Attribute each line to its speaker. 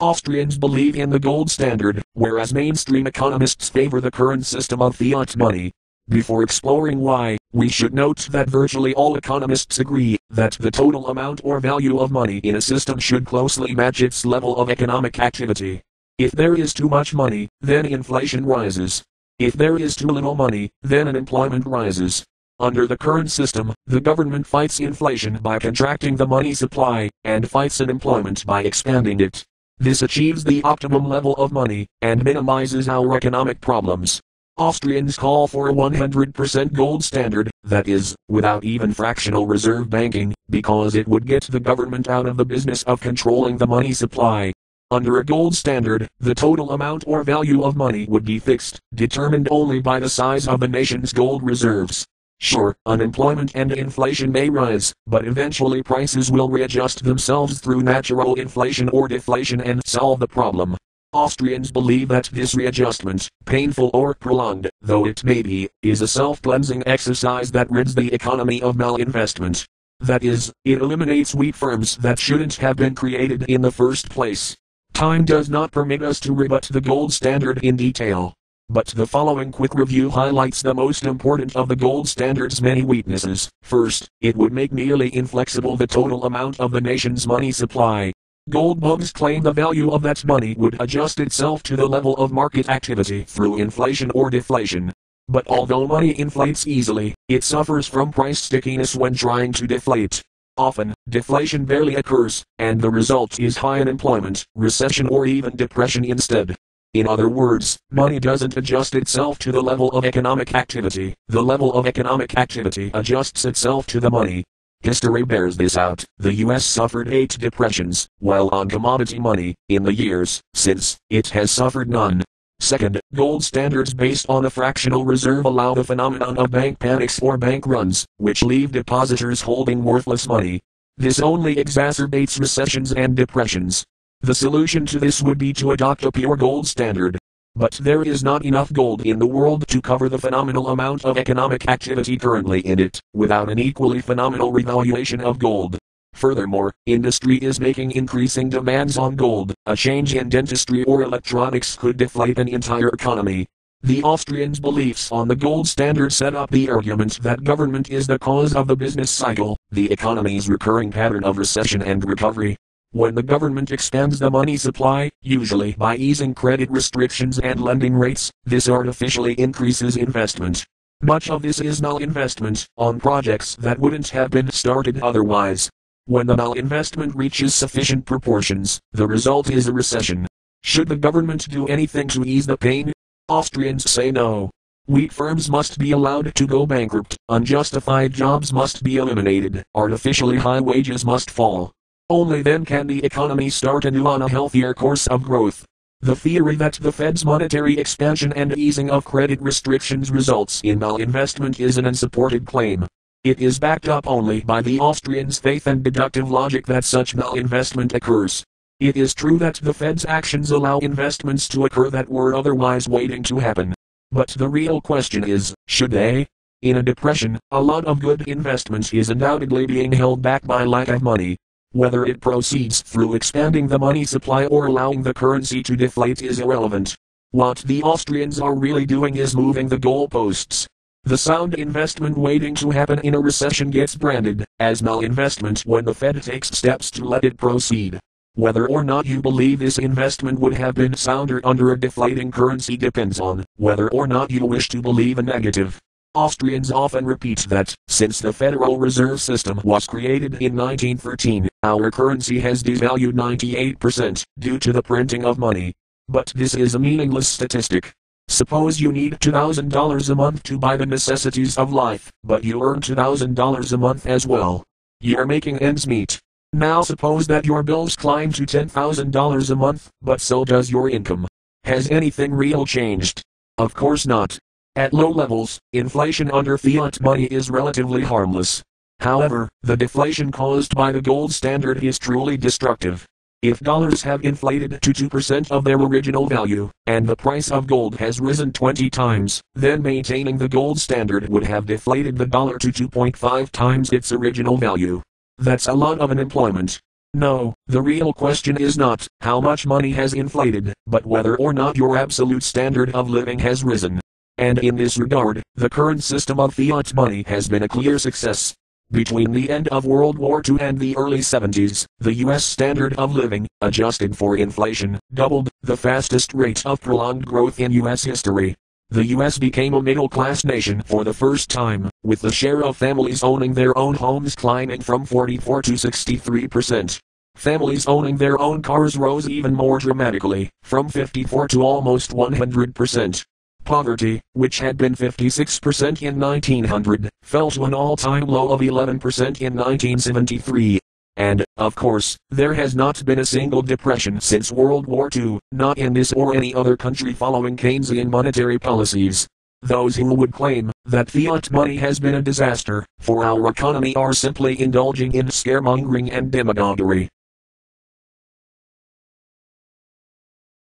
Speaker 1: Austrians believe in the gold standard, whereas mainstream economists favor the current system of fiat money. Before exploring why, we should note that virtually all economists agree that the total amount or value of money in a system should closely match its level of economic activity. If there is too much money, then inflation rises. If there is too little money, then unemployment rises. Under the current system, the government fights inflation by contracting the money supply, and fights unemployment by expanding it. This achieves the optimum level of money, and minimizes our economic problems. Austrians call for a 100% gold standard, that is, without even fractional reserve banking, because it would get the government out of the business of controlling the money supply. Under a gold standard, the total amount or value of money would be fixed, determined only by the size of the nation's gold reserves. Sure, unemployment and inflation may rise, but eventually prices will readjust themselves through natural inflation or deflation and solve the problem. Austrians believe that this readjustment, painful or prolonged, though it may be, is a self-cleansing exercise that rids the economy of malinvestment. That is, it eliminates weak firms that shouldn't have been created in the first place. Time does not permit us to rebut the gold standard in detail. But the following quick review highlights the most important of the gold standard's many weaknesses. First, it would make nearly inflexible the total amount of the nation's money supply. Gold bugs claim the value of that money would adjust itself to the level of market activity through inflation or deflation. But although money inflates easily, it suffers from price stickiness when trying to deflate. Often, deflation barely occurs, and the result is high unemployment, recession or even depression instead. In other words, money doesn't adjust itself to the level of economic activity, the level of economic activity adjusts itself to the money. History bears this out. The US suffered 8 depressions, while on commodity money, in the years since, it has suffered none. Second, gold standards based on a fractional reserve allow the phenomenon of bank panics or bank runs, which leave depositors holding worthless money. This only exacerbates recessions and depressions. The solution to this would be to adopt a pure gold standard. But there is not enough gold in the world to cover the phenomenal amount of economic activity currently in it, without an equally phenomenal revaluation of gold. Furthermore, industry is making increasing demands on gold. A change in dentistry or electronics could deflate an entire economy. The Austrians' beliefs on the gold standard set up the argument that government is the cause of the business cycle, the economy's recurring pattern of recession and recovery. When the government expands the money supply, usually by easing credit restrictions and lending rates, this artificially increases investment. Much of this is malinvestment on projects that wouldn't have been started otherwise. When the malinvestment reaches sufficient proportions, the result is a recession. Should the government do anything to ease the pain? Austrians say no. Weak firms must be allowed to go bankrupt, unjustified jobs must be eliminated, artificially high wages must fall. Only then can the economy start anew on a healthier course of growth. The theory that the Fed's monetary expansion and easing of credit restrictions results in malinvestment is an unsupported claim. It is backed up only by the Austrians' faith and deductive logic that such malinvestment occurs. It is true that the Fed's actions allow investments to occur that were otherwise waiting to happen. But the real question is, should they? In a depression, a lot of good investment is undoubtedly being held back by lack of money. Whether it proceeds through expanding the money supply or allowing the currency to deflate is irrelevant. What the Austrians are really doing is moving the goalposts. The sound investment waiting to happen in a recession gets branded as malinvestment when the Fed takes steps to let it proceed. Whether or not you believe this investment would have been sounder under a deflating currency depends on whether or not you wish to believe a negative. Austrians often repeat that, since the Federal Reserve System was created in 1913, our currency has devalued 98% due to the printing of money. But this is a meaningless statistic. Suppose you need $2,000 a month to buy the necessities of life, but you earn $2,000 a month as well. You're making ends meet. Now suppose that your bills climb to $10,000 a month, but so does your income. Has anything real changed? Of course not. At low levels, inflation under fiat money is relatively harmless. However, the deflation caused by the gold standard is truly destructive. If dollars have inflated to 2% of their original value, and the price of gold has risen 20 times, then maintaining the gold standard would have deflated the dollar to 2.5 times its original value. That's a lot of unemployment. No, the real question is not how much money has inflated, but whether or not your absolute standard of living has risen. And in this regard, the current system of fiat money has been a clear success. Between the end of World War II and the early 70s, the U.S. standard of living, adjusted for inflation, doubled, the fastest rate of prolonged growth in U.S. history. The U.S. became a middle-class nation for the first time, with the share of families owning their own homes climbing from 44 to 63%. Families owning their own cars rose even more dramatically, from 54 to almost 100%. Poverty, which had been 56% in 1900, fell to an all-time low of 11% in 1973. And, of course, there has not been a single depression since World War II, not in this or any other country following Keynesian monetary policies. Those who would claim that fiat money has been a disaster for our economy are simply indulging in scaremongering and demagoguery.